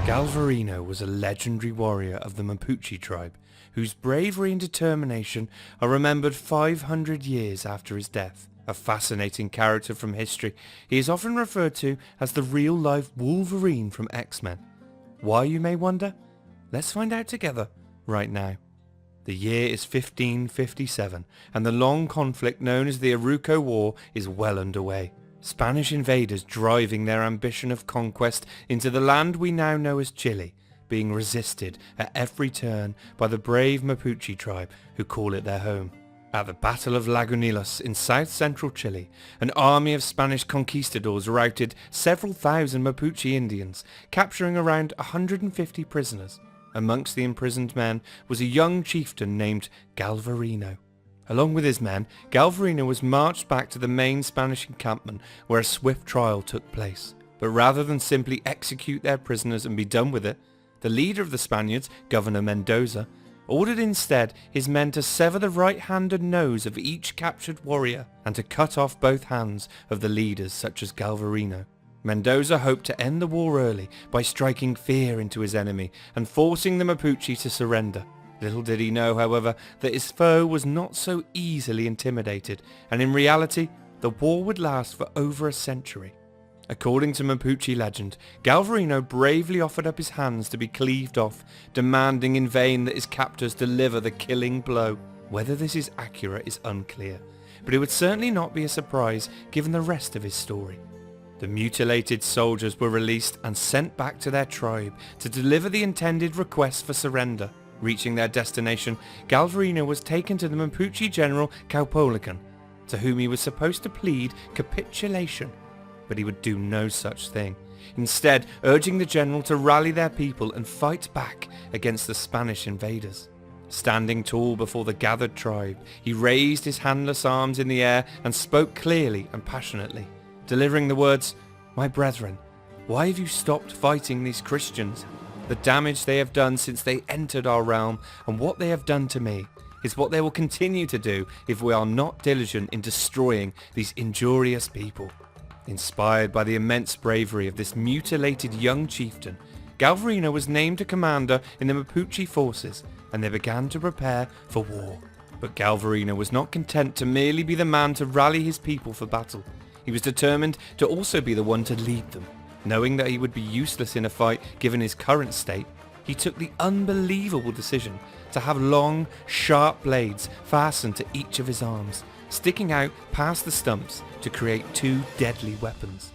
Galvarino was a legendary warrior of the Mapuche tribe, whose bravery and determination are remembered 500 years after his death. A fascinating character from history, he is often referred to as the real-life Wolverine from X-Men. Why, you may wonder? Let's find out together right now. The year is 1557, and the long conflict known as the Arauco War is well underway. Spanish invaders driving their ambition of conquest into the land we now know as Chile, being resisted at every turn by the brave Mapuche tribe who call it their home. At the Battle of Lagunillas in south-central Chile, an army of Spanish conquistadors routed several thousand Mapuche Indians, capturing around 150 prisoners. Amongst the imprisoned men was a young chieftain named Galvarino. Along with his men, Galvarino was marched back to the main Spanish encampment where a swift trial took place. But rather than simply execute their prisoners and be done with it, the leader of the Spaniards, Governor Mendoza, ordered instead his men to sever the right hand and nose of each captured warrior and to cut off both hands of the leaders such as Galvarino. Mendoza hoped to end the war early by striking fear into his enemy and forcing the Mapuche to surrender. Little did he know, however, that his foe was not so easily intimidated, and in reality, the war would last for over a century. According to Mapuche legend, Galvarino bravely offered up his hands to be cleaved off, demanding in vain that his captors deliver the killing blow. Whether this is accurate is unclear, but it would certainly not be a surprise given the rest of his story. The mutilated soldiers were released and sent back to their tribe to deliver the intended request for surrender. Reaching their destination, Galvarino was taken to the Mapuche general Caupolicán, to whom he was supposed to plead capitulation, but he would do no such thing, instead urging the general to rally their people and fight back against the Spanish invaders. Standing tall before the gathered tribe, he raised his handless arms in the air and spoke clearly and passionately, delivering the words, "My brethren, why have you stopped fighting these Christians? The damage they have done since they entered our realm and what they have done to me is what they will continue to do if we are not diligent in destroying these injurious people." Inspired by the immense bravery of this mutilated young chieftain, Galvarino was named a commander in the Mapuche forces and they began to prepare for war. But Galvarino was not content to merely be the man to rally his people for battle. He was determined to also be the one to lead them. Knowing that he would be useless in a fight given his current state, he took the unbelievable decision to have long, sharp blades fastened to each of his arms, sticking out past the stumps to create two deadly weapons.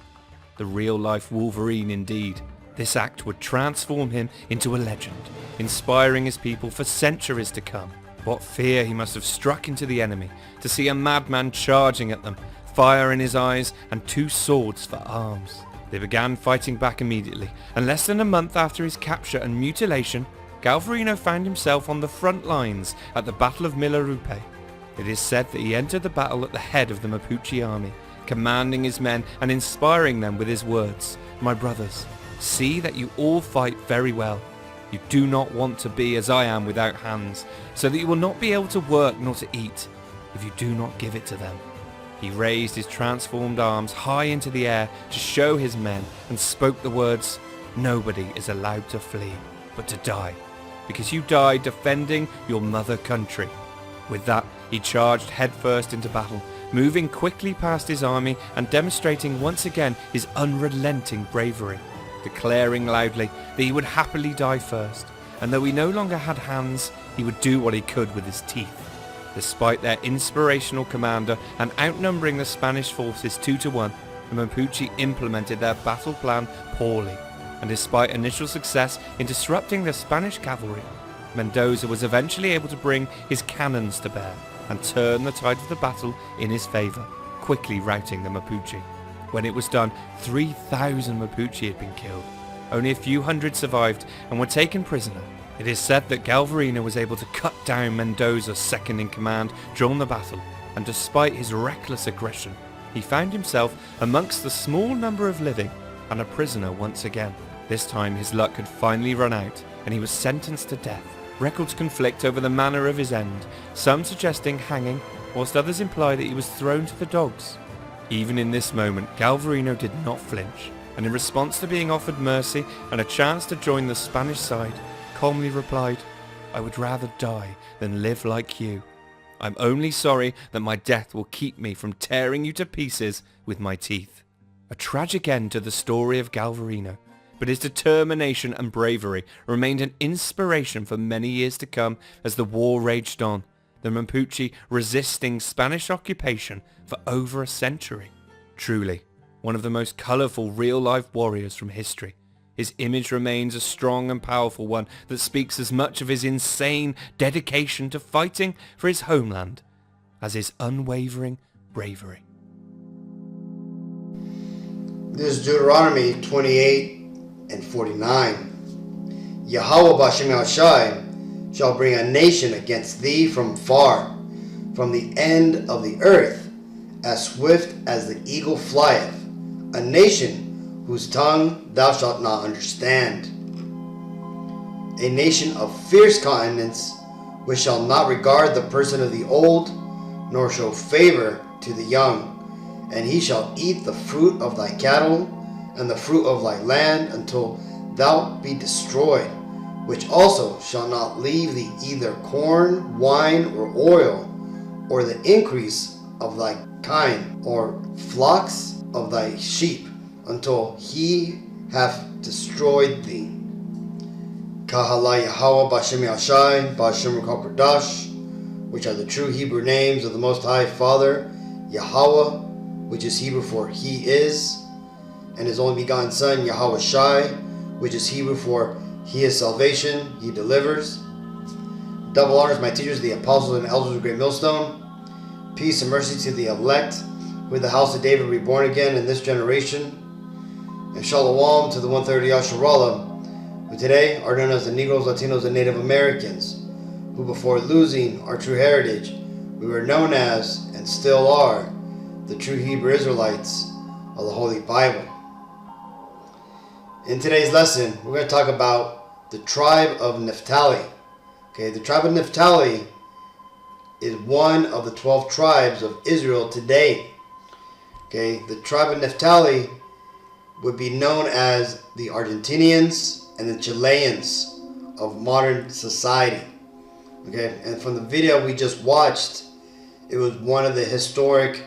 The real-life Wolverine indeed. This act would transform him into a legend, inspiring his people for centuries to come. What fear he must have struck into the enemy to see a madman charging at them, fire in his eyes and two swords for arms. They began fighting back immediately, and less than a month after his capture and mutilation, Galvarino found himself on the front lines at the Battle of Milarupe. It is said that he entered the battle at the head of the Mapuche army, commanding his men and inspiring them with his words, "My brothers, see that you all fight very well. You do not want to be as I am without hands, so that you will not be able to work nor to eat, if you do not give it to them." He raised his transformed arms high into the air to show his men and spoke the words, "Nobody is allowed to flee, but to die, because you died defending your mother country." With that, he charged headfirst into battle, moving quickly past his army and demonstrating once again his unrelenting bravery, declaring loudly that he would happily die first, and though he no longer had hands, he would do what he could with his teeth. Despite their inspirational commander and outnumbering the Spanish forces 2-1, the Mapuche implemented their battle plan poorly, and despite initial success in disrupting the Spanish cavalry, Mendoza was eventually able to bring his cannons to bear and turn the tide of the battle in his favour, quickly routing the Mapuche. When it was done, 3,000 Mapuche had been killed. Only a few hundred survived and were taken prisoner. It is said that Galvarino was able to cut down Mendoza's second-in-command during the battle, and despite his reckless aggression, he found himself amongst the small number of living and a prisoner once again. This time his luck had finally run out, and he was sentenced to death. Records conflict over the manner of his end, some suggesting hanging, whilst others imply that he was thrown to the dogs. Even in this moment, Galvarino did not flinch. and in response to being offered mercy and a chance to join the Spanish side, calmly replied, "I would rather die than live like you. I'm only sorry that my death will keep me from tearing you to pieces with my teeth." A tragic end to the story of Galvarino, but his determination and bravery remained an inspiration for many years to come as the war raged on, the Mapuche resisting Spanish occupation for over a century. Truly, one of the most colourful real-life warriors from history. His image remains a strong and powerful one that speaks as much of his insane dedication to fighting for his homeland as his unwavering bravery. This is Deuteronomy 28:49. Yahweh Bashem Yahushai shall bring a nation against thee from far, from the end of the earth, as swift as the eagle flieth, a nation whose tongue thou shalt not understand. A nation of fierce countenance, which shall not regard the person of the old, nor show favor to the young. And he shall eat the fruit of thy cattle, and the fruit of thy land, until thou be destroyed, which also shall not leave thee either corn, wine, or oil, or the increase of thy kine, or flocks of thy sheep, until he hath destroyed thee. Kahala Yahweh Bashem Yahushai, Bashem Ruach HaKodesh, which are the true Hebrew names of the Most High Father, Yahweh, which is Hebrew for He is, and His only begotten Son, Yahweh Shai, which is Hebrew for He is salvation, He delivers. Double honors my teachers, the apostles and elders of Great Millstone. Peace and mercy to the elect, with the house of David reborn again in this generation. And Shalom to the 130 Yasharallah, who today are known as the Negroes, Latinos, and Native Americans, who before losing our true heritage, we were known as, and still are, the true Hebrew Israelites of the Holy Bible. In today's lesson, we're going to talk about the tribe of Naphtali. Okay, the tribe of Naphtali is one of the 12 tribes of Israel today. Okay, the tribe of Naphtali would be known as the Argentinians and the Chileans of modern society. Okay, and from the video we just watched, it was one of the historic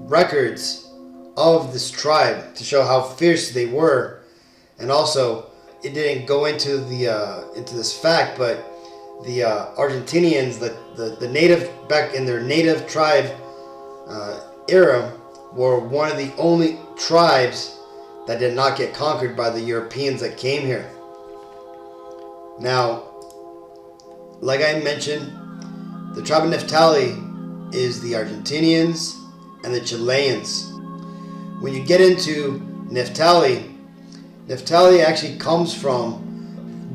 records of this tribe to show how fierce they were. And also, it didn't go into this fact, but the Argentinians, the native, back in their native tribe era, were one of the only tribes that did not get conquered by the Europeans that came here. Now, like I mentioned, the tribe of Naphtali is the Argentinians and the Chileans. When you get into Naphtali, Naphtali actually comes from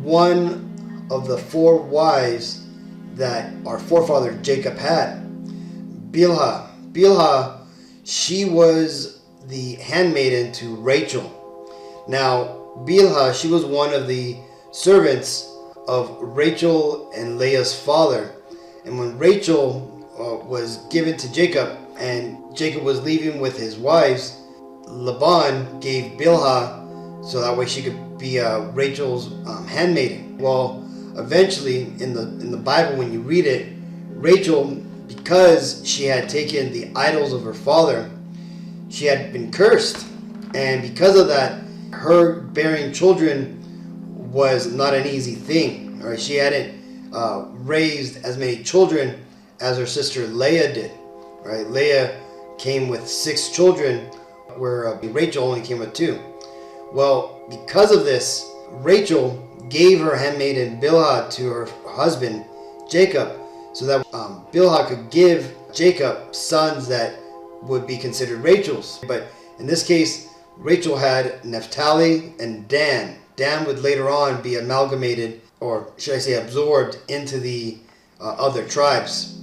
one of the 4 wives that our forefather Jacob had. Bilhah. Bilhah, she was the handmaiden to Rachel. Now, Bilhah, she was one of the servants of Rachel and Leah's father. And when Rachel was given to Jacob, and Jacob was leaving with his wives, Laban gave Bilhah so that way she could be Rachel's handmaiden. Well, eventually in the Bible, when you read it, Rachel, because she had taken the idols of her father, she had been cursed, and because of that, her bearing children was not an easy thing. All right, she hadn't raised as many children as her sister Leah did. Right, Leah came with 6 children, where Rachel only came with 2. Well, because of this, Rachel gave her handmaiden Bilhah to her husband Jacob, so that Bilhah could give Jacob sons that would be considered Rachel's. But in this case, Rachel had Naphtali and Dan. Dan would later on be amalgamated, or should I say absorbed, into the other tribes.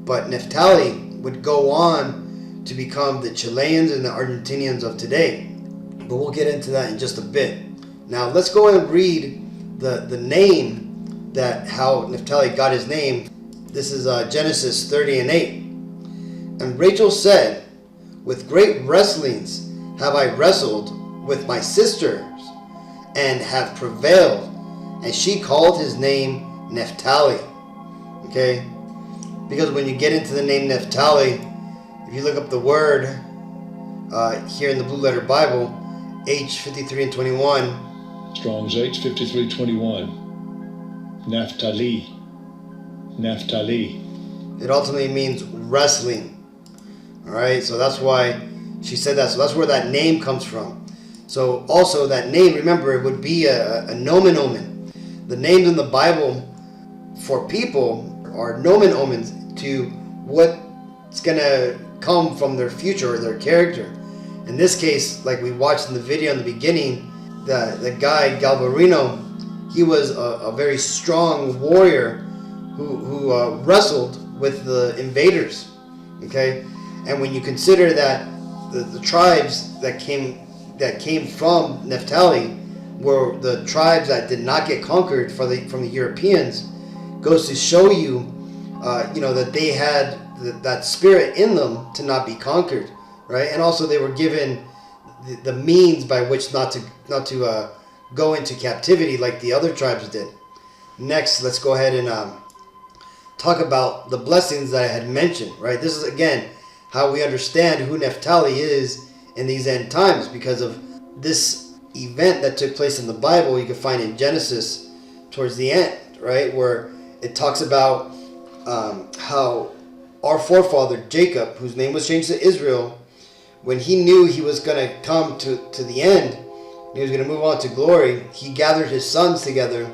But Naphtali would go on to become the Chileans and the Argentinians of today. But we'll get into that in just a bit. Now let's go and read the name, that how Naphtali got his name. This is Genesis 30:8. And Rachel said, "With great wrestlings have I wrestled with my sisters and have prevailed. And she called his name Naphtali. Okay? Because when you get into the name Naphtali, if you look up the word here in the Blue Letter Bible, H53 and 21. Strong's H5321. Naphtali. Naphtali. It ultimately means wrestling. Alright, so that's why she said that. So that's where that name comes from. So also that name, remember, it would be a nomen omen. The names in the Bible for people are nomen omens to what's going to come from their future or their character. In this case, like we watched in the video in the beginning, the guy Galvarino, he was a very strong warrior who wrestled with the invaders. Okay, and when you consider that the tribes that came from Naphtali were the tribes that did not get conquered from the Europeans, goes to show you, that they had that spirit in them to not be conquered, right? And also they were given the means by which not to go into captivity like the other tribes did. Next, let's go ahead and talk about the blessings that I had mentioned, right? This is, again, how we understand who Naphtali is in these end times, because of this event that took place in the Bible. You can find in Genesis towards the end, right, where it talks about how our forefather Jacob, whose name was changed to Israel, when he knew he was going to come to the end, he was going to move on to glory, he gathered his sons together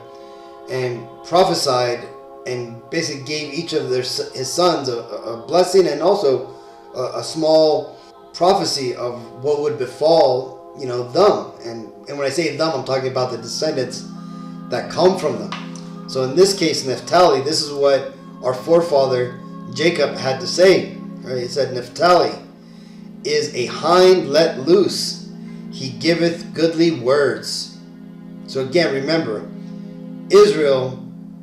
and prophesied and basically gave each of his sons a blessing and also a small prophecy of what would befall, them. And when I say them, I'm talking about the descendants that come from them. So in this case, Naphtali, this is what our forefather Jacob had to say. Right? He said, Naphtali is a hind let loose. He giveth goodly words. So again, remember, Israel,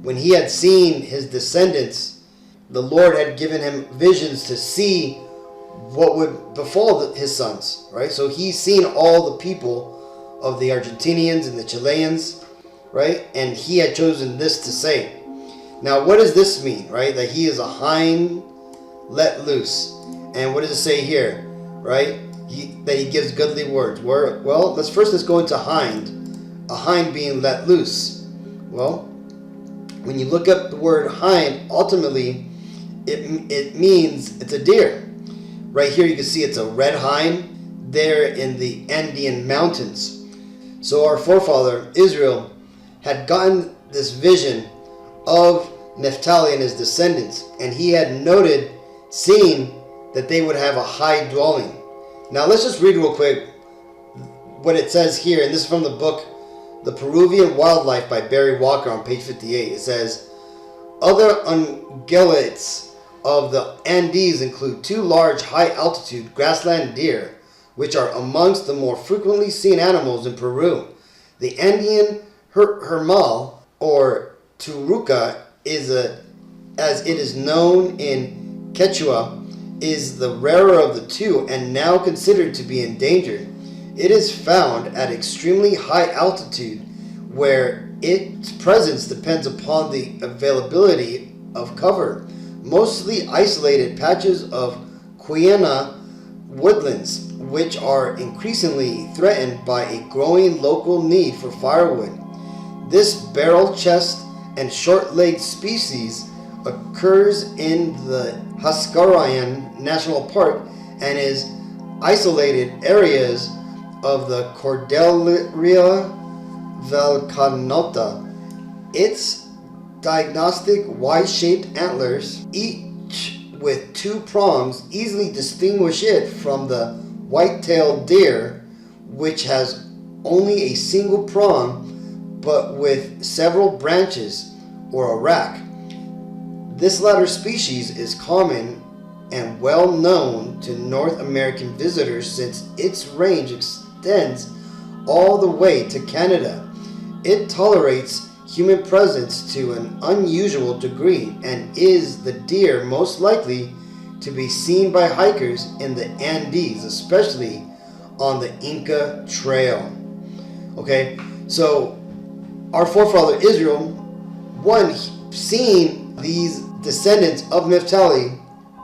when he had seen his descendants, the Lord had given him visions to see what would befall his sons, right? So he's seen all the people of the Argentinians and the Chileans, right? And he had chosen this to say. Now, what does this mean, right? That he is a hind let loose. And what does it say here, right? That he gives goodly words. Well, let's go into hind. A hind being let loose. Well, when you look up the word hind, ultimately, it means it's a deer. Right here you can see it's a red hind there in the Andean mountains. So our forefather Israel had gotten this vision of Naphtali and his descendants, and he had seen that they would have a high dwelling. Now let's just read real quick what it says here, and this is from the book The Peruvian Wildlife by Barry Walker on page 58. It says, other ungulates of the Andes include two large high-altitude grassland deer, which are amongst the more frequently seen animals in Peru. The Andean hermal, or turuca, as it is known in Quechua, is the rarer of the two and now considered to be endangered. It is found at extremely high altitude, where its presence depends upon the availability of cover. Mostly isolated patches of Quiena woodlands, which are increasingly threatened by a growing local need for firewood. This barrel-chest and short-legged species occurs in the Huascarán National Park and is isolated areas of the Cordillera Volcanota. Its diagnostic Y-shaped antlers, each with two prongs, easily distinguish it from the white-tailed deer, which has only a single prong but with several branches, or a rack. This latter species is common and well known to North American visitors since its range extends all the way to Canada. It tolerates human presence to an unusual degree and is the deer most likely to be seen by hikers in the Andes, especially on the Inca Trail. Okay, so our forefather Israel, one, seeing these descendants of Naphtali,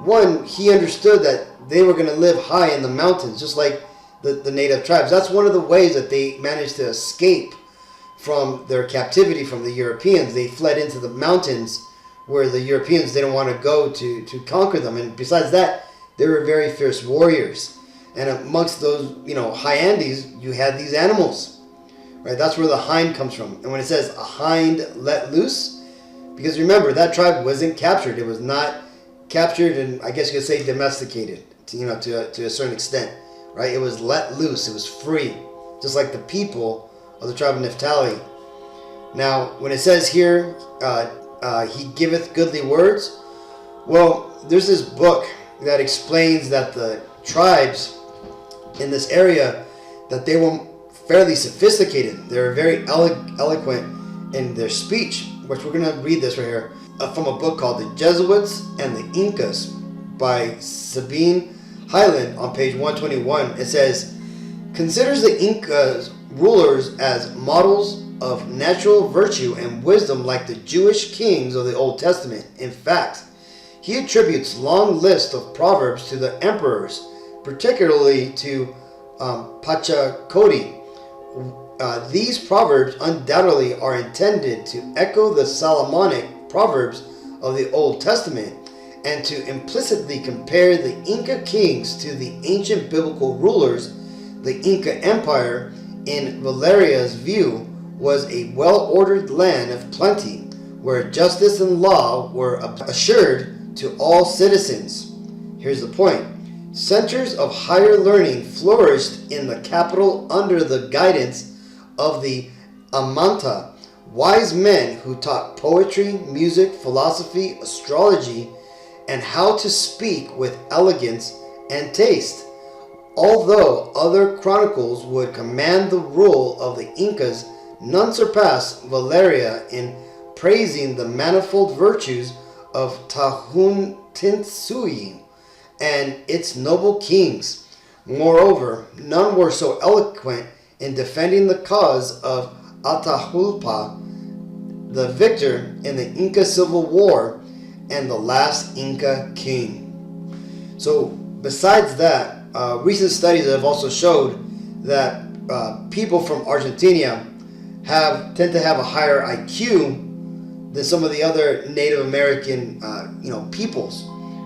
one, he understood that they were going to live high in the mountains, just like the native tribes. That's one of the ways that they managed to escape from their captivity from the Europeans. They fled into the mountains where the Europeans didn't want to go to conquer them. And besides that, they were very fierce warriors. And amongst those, high Andes, you had these animals, right? That's where the hind comes from. And when it says a hind let loose, because remember, that tribe wasn't captured. It was not captured and I guess you could say domesticated, to a certain extent, right? It was let loose. It was free, just like the people of the tribe of Naphtali. Now, when it says here, he giveth goodly words, well, there's this book that explains that the tribes in this area, that they were fairly sophisticated. They were very eloquent in their speech, which we're going to read this right here from a book called The Jesuits and the Incas by Sabine Highland on page 121. It says, considers the Incas rulers as models of natural virtue and wisdom like the Jewish kings of the Old Testament. In fact, he attributes long lists of proverbs to the emperors, particularly to Pachacoti. These proverbs undoubtedly are intended to echo the Solomonic proverbs of the Old Testament and to implicitly compare the Inca kings to the ancient biblical rulers. The Inca Empire, in Valeria's view, was a well-ordered land of plenty, where justice and law were assured to all citizens. Here's the point. Centers of higher learning flourished in the capital under the guidance of the Amanta, wise men who taught poetry, music, philosophy, astrology, and how to speak with elegance and taste. Although other chronicles would command the rule of the Incas, none surpass Valeria in praising the manifold virtues of Tahuntinsui and its noble kings. Moreover, none were so eloquent in defending the cause of Atahualpa, the victor in the Inca Civil War and the last Inca king. So besides that, recent studies have also showed that people from Argentina tend to have a higher IQ than some of the other Native American peoples.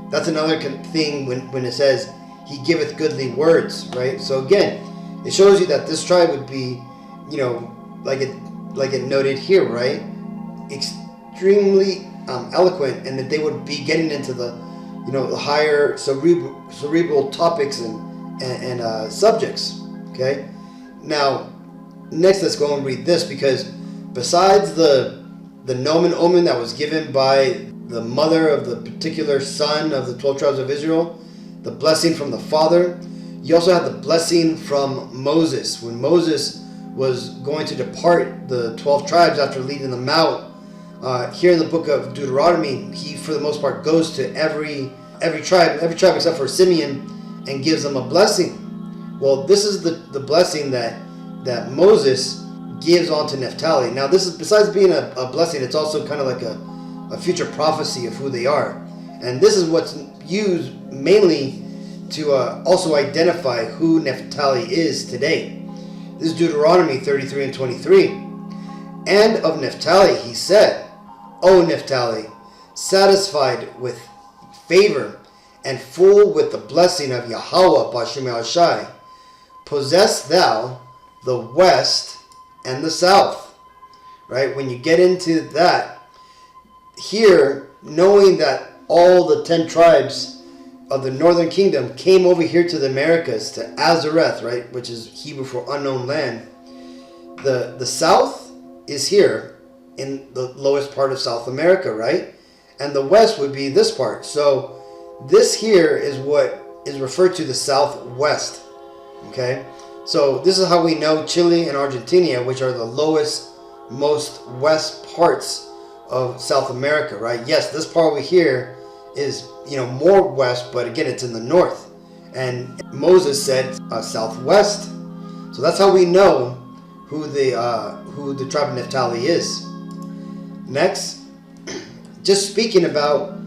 That's another thing when it says he giveth goodly words, right? So again, it shows you that this tribe would be, like it noted here, right? Extremely eloquent, and that they would be getting into the higher cerebral topics and subjects. Okay. Now, next let's go and read this, because besides the nomen omen that was given by the mother of the particular son of the 12 tribes of Israel, the blessing from the father, you also have the blessing from Moses. When Moses was going to depart the 12 tribes after leading them out, here in the book of Deuteronomy, he for the most part goes to every tribe except for Simeon and gives them a blessing. Well, this is the blessing that Moses gives onto Naphtali. Now, this is, besides being a blessing, it's also kind of like a future prophecy of who they are. And this is what's used mainly to also identify who Naphtali is today. This is Deuteronomy 33 and 23. And of Naphtali he said, O Naphtali, satisfied with favor and full with the blessing of Yahweh B'Shem Shai, possess thou the west and the south. Right? When you get into that, here, knowing that all the 10 tribes of the northern kingdom came over here to the Americas, to Azareth, right, which is Hebrew for unknown land. The south is here in the lowest part of South America, right? And the west would be this part. So this here is what is referred to the southwest. Okay? So this is how we know Chile and Argentina, which are the lowest, most west parts of South America, right? Yes, this part over here is, more west, but again, it's in the north. And Moses said southwest. So that's how we know who the tribe of Naphtali is. Next, just speaking about,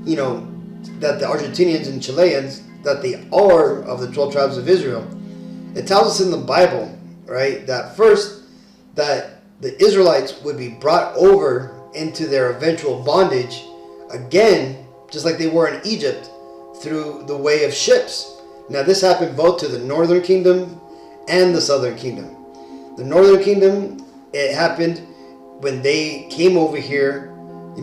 that the Argentinians and Chileans, that they are of the 12 tribes of Israel. It tells us in the Bible, right, that first, that the Israelites would be brought over into their eventual bondage again, just like they were in Egypt, through the way of ships. Now this happened both to the northern kingdom and the southern kingdom. The northern kingdom, it happened when they came over here,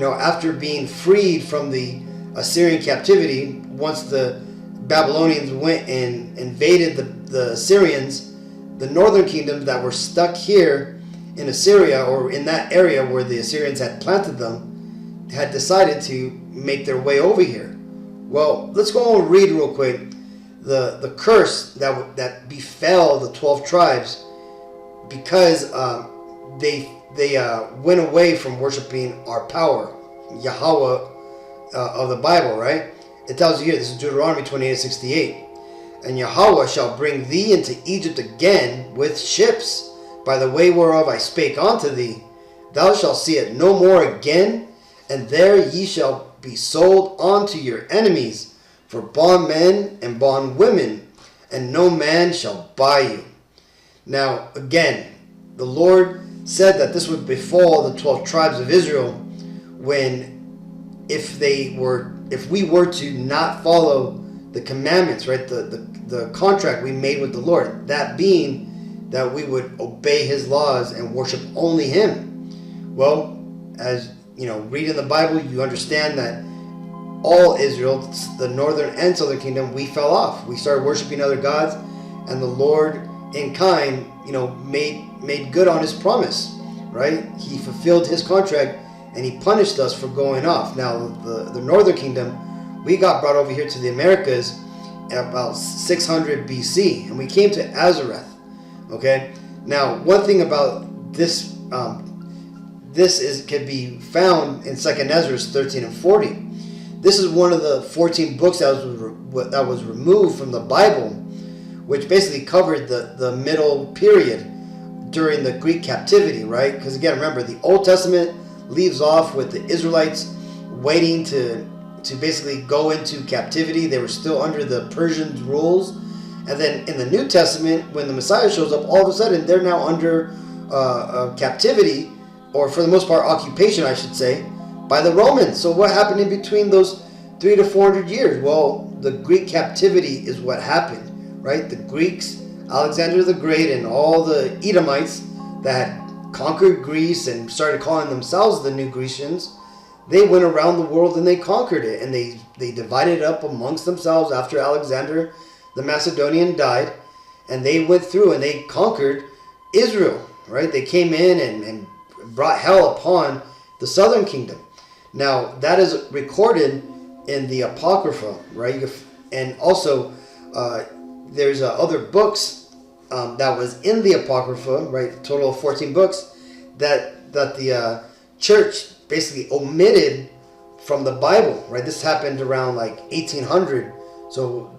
after being freed from the Assyrian captivity. Once the Babylonians went and invaded the Assyrians, the northern kingdoms that were stuck here in Assyria, or in that area where the Assyrians had planted them, had decided to make their way over here. Well, let's go and read real quick the curse that befell the 12 tribes because they went away from worshiping our power, Yahweh, of the Bible, right? It tells you here, this is Deuteronomy 28:68. And Yahweh shall bring thee into Egypt again with ships, by the way whereof I spake unto thee. Thou shalt see it no more again, and there ye shall be sold unto your enemies for bondmen and bondwomen, and no man shall buy you. Now, again, the Lord said that this would befall the 12 tribes of Israel if we were to not follow the commandments, right? The contract we made with the Lord, that being that we would obey his laws and worship only him. Well, as read in the Bible, you understand that all Israel, the northern and southern kingdom, we fell off. We started worshiping other gods, and the Lord in kind, made good on his promise, right? He fulfilled his contract, and he punished us for going off. Now, the northern kingdom, we got brought over here to the Americas at about 600 BC, and we came to Azareth. Okay. Now, one thing about this, can be found in 2nd Ezra 13 and 40. This is one of the 14 books that was removed from the Bible, which basically covered the middle period during the Greek captivity, right? Because again, remember, the Old Testament leaves off with the Israelites waiting to basically go into captivity. They were still under the Persians' rules. And then in the New Testament, when the Messiah shows up, all of a sudden they're now under captivity, or for the most part occupation, I should say, by the Romans. So what happened in between those 300 to 400 years? Well, the Greek captivity is what happened, right? The Greeks, Alexander the Great, and all the Edomites that had conquered Greece and started calling themselves the New Grecians, they went around the world and they conquered it, and they divided it up amongst themselves after Alexander the Macedonian died, and they went through and they conquered Israel, right? They came in and brought hell upon the southern kingdom. Now, that is recorded in the Apocrypha, right? And also, there's other books that was in the Apocrypha, right? A total of 14 books that the church basically omitted from the Bible, right? This happened around like 1800. So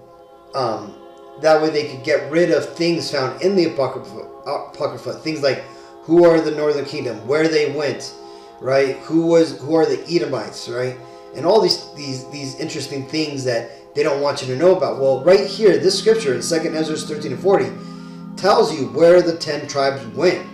that way they could get rid of things found in the Apocrypha. Things like who are the northern kingdom, where they went, right? Who are the Edomites, right? And all these interesting things that they don't want you to know about. Well, right here, this scripture in 2nd Ezra 13 and 40 tells you where the 10 tribes went.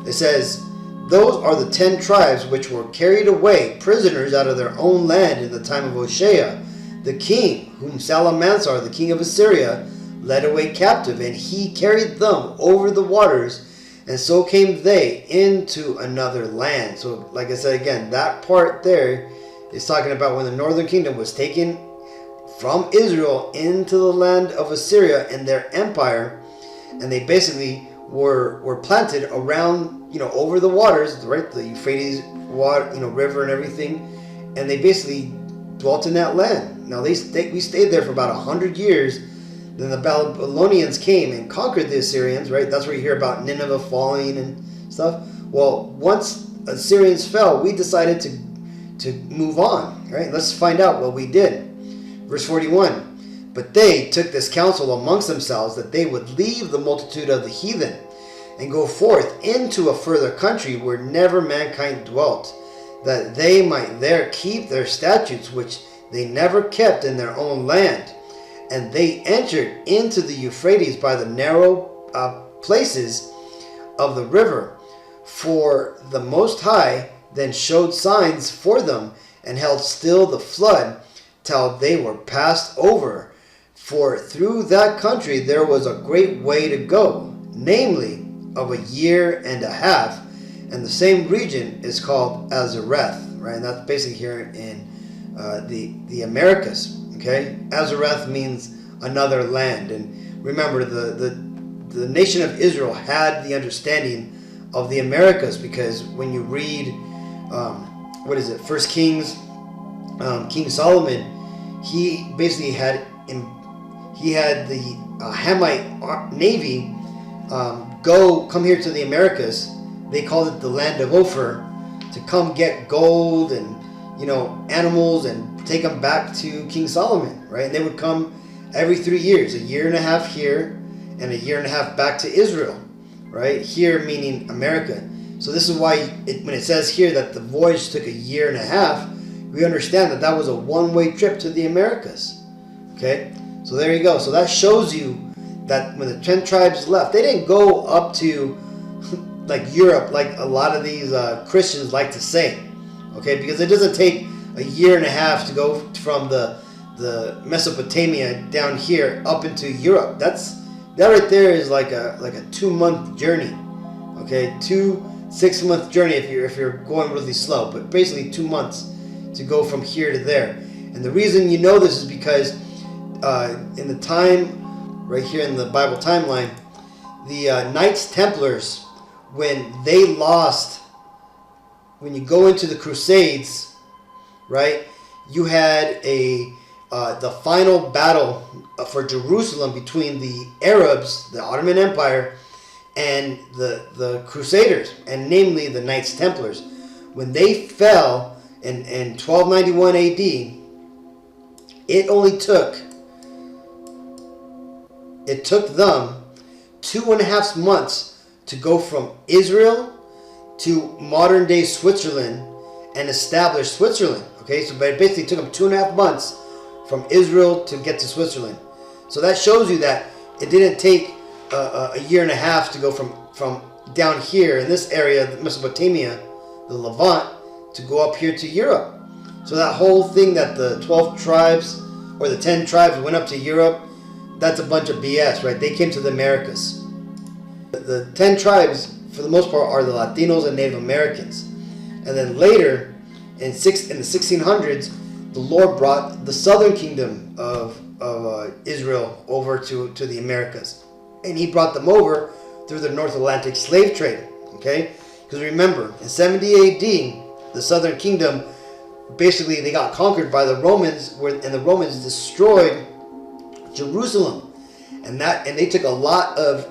It says, those are the 10 tribes which were carried away prisoners out of their own land in the time of Hoshea, the king, whom Salamansar, the king of Assyria, led away captive, and he carried them over the waters, and so came they into another land. So, like I said again, that part there is talking about when the northern kingdom was taken from Israel into the land of Assyria and their empire, and they basically were planted around, over the waters, right, the Euphrates water, river and everything, and they basically dwelt in that land. Now we stayed there for about 100 years. Then the Babylonians came and conquered the Assyrians, right? That's where you hear about Nineveh falling and stuff. Well, once Assyrians fell, we decided to move on, right? Let's find out what we did. Verse 41. But they took this counsel amongst themselves that they would leave the multitude of the heathen and go forth into a further country where never mankind dwelt, that they might there keep their statutes which they never kept in their own land. And they entered into the Euphrates by the narrow places of the river. For the Most High then showed signs for them, and held still the flood till they were passed over. For through that country there was a great way to go, namely of a year and a half, and the same region is called Azareth, right? And that's basically here in the Americas. Okay, Azareth means another land, and remember the nation of Israel had the understanding of the Americas, because when you read First Kings, King Solomon, he basically had the Hamite navy come here to the Americas. They called it the land of Ophir, to come get gold and animals and take them back to King Solomon, right? And they would come every 3 years, a year and a half here and a year and a half back to Israel, right? Here meaning America. So this is why when it says here that the voyage took a year and a half, we understand that that was a one-way trip to the Americas. Okay, so there you go. So that shows you that when the 10 tribes left, they didn't go up to like Europe, like a lot of these Christians like to say. Okay, because it doesn't take a year and a half to go from the Mesopotamia down here up into Europe. That right there is like a 2-month journey. Okay, 2 6-month journey if you're going really slow, but basically 2 months to go from here to there. And the reason you know this is because in the time right here in the Bible timeline, the Knights Templars, when you go into the Crusades, right, you had the final battle for Jerusalem between the Arabs, the Ottoman Empire, and the Crusaders, and namely the Knights Templars. When they fell in 1291 AD, it took them 2.5 months to go from Israel to modern day Switzerland and establish Switzerland. Okay, so it basically took them 2.5 months from Israel to get to Switzerland. So that shows you that it didn't take a year and a half to go from down here in this area, Mesopotamia, the Levant, to go up here to Europe. So that whole thing that the 12 tribes or the 10 tribes went up to Europe, that's a bunch of BS, right? They came to the Americas. The 10 tribes, for the most part, are the Latinos and Native Americans. And then later, in the 1600s, the Lord brought the southern kingdom of Israel over to the Americas. And he brought them over through the North Atlantic slave trade. Okay? Because remember, in 70 AD, the southern kingdom, basically they got conquered by the Romans, and the Romans destroyed Jerusalem. And they took a lot of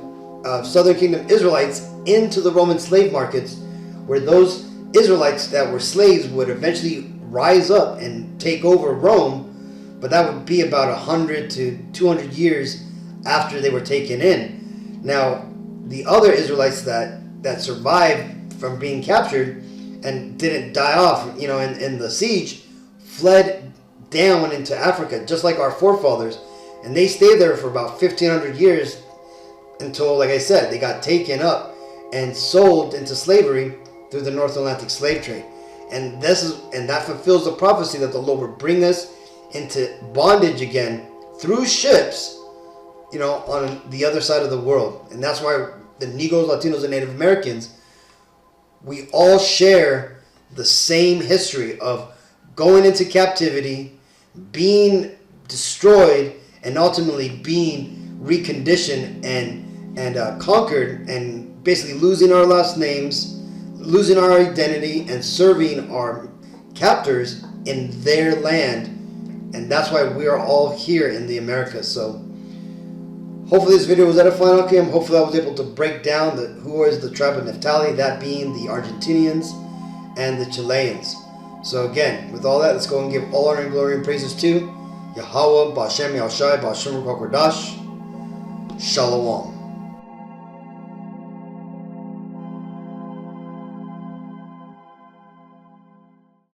southern kingdom Israelites into the Roman slave markets, where those Israelites that were slaves would eventually rise up and take over Rome, but that would be about 100 to 200 years after they were taken in. Now, the other Israelites that survived from being captured and didn't die off, in the siege, fled down into Africa, just like our forefathers, and they stayed there for about 1,500 years until, like I said, they got taken up and sold into slavery through the North Atlantic slave trade. And that fulfills the prophecy that the Lord will bring us into bondage again through ships, on the other side of the world. And that's why the Negroes, Latinos, and Native Americans, we all share the same history of going into captivity, being destroyed, and ultimately being reconditioned and conquered, and basically losing our last names, losing our identity, and serving our captors in their land. And that's why we are all here in the Americas. So hopefully this video was edifying. Okay, hopefully I was able to break down who is the tribe of Naphtali, that being the Argentinians and the Chileans. So again, with all that, let's go and give all honor and glory and praises to Yahweh, Ba'Shem Yahushai, Ba'Shem Ruach HaKodesh. Shalom.